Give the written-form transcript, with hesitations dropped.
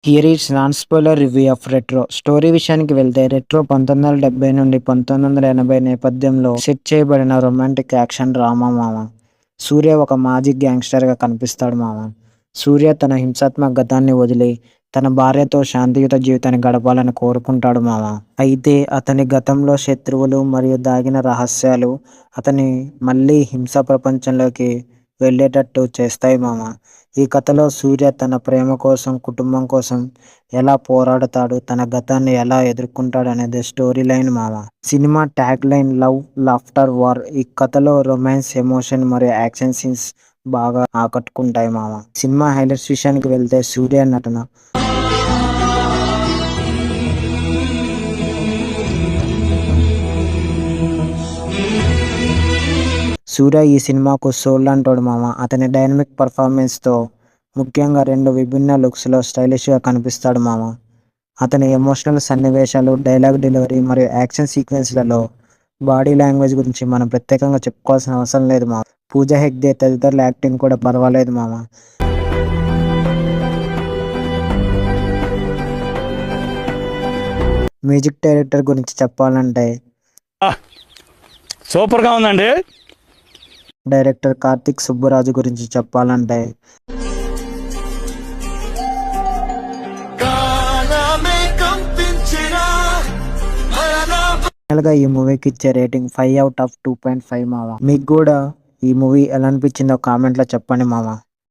Here is non spoiler review of retro. Story విషయానికి వెళ్తే, retro 1970 నుండి 1980 నేపథ్యంలో సెట్ చేయబడిన రొమాంటిక్ యాక్షన్ డ్రామా మామ. సూర్య ఒక మాజీ గ్యాంగ్స్టర్గా కనిపిస్తాడు మామ. సూర్య తన హింసాత్మక గతాన్ని వదిలి తన భార్యతో శాంతియుత జీవితాన్ని గడపాలని కోరుకుంటాడు మామ. అయితే అతని గతంలో శత్రువులు మరియు దాగిన రహస్యాలు అతని మళ్ళీ హింసా ప్రపంచంలోకి వెళ్ళేటట్టు చేస్తాయి మామ. ఈ కథలో సూర్య తన ప్రేమ కోసం, కుటుంబం కోసం ఎలా పోరాడతాడు, తన గతాన్ని ఎలా ఎదుర్కొంటాడు అనేది స్టోరీ లైన్ మామ. Cinema tag line love, laughter, war. ఈ కథలో రొమాన్స్, ఎమోషన్ మరియు యాక్షన్ సీన్స్ బాగా ఆకట్టుకుంటాయి మామ. సినిమా హైలైట్స్ విషయానికి వెళ్తే, సూర్య నటన. సూర్య ఈ సినిమాకు సోల్ అంటాడు మామ. అతని డైనమిక్ పర్ఫార్మెన్స్తో, ముఖ్యంగా 2 విభిన్న లుక్స్లో స్టైలిష్గా కనిపిస్తాడు మామ. అతని ఎమోషనల్ సన్నివేశాలు, డైలాగ్ డెలివరీ మరియు యాక్షన్ సీక్వెన్స్లలో బాడీ లాంగ్వేజ్ గురించి మనం ప్రత్యేకంగా చెప్పుకోవాల్సిన అవసరం లేదు మామ. పూజా హెగ్డే తదితరుల యాక్టింగ్ కూడా పర్వాలేదు మామ. మ్యూజిక్ డైరెక్టర్ గురించి చెప్పాలంటే, సూపర్గా ఉందండి. డైరెక్టర్ కార్తిక్ సుబ్బరాజు గురించి చెప్పాలంటే, ఫైనల్గా ఈ మూవీకి ఇచ్చే రేటింగ్ 5/2.5 మామ. మీకు కూడా ఈ మూవీ ఎలా అనిపించిందో కామెంట్లో చెప్పండి మామ.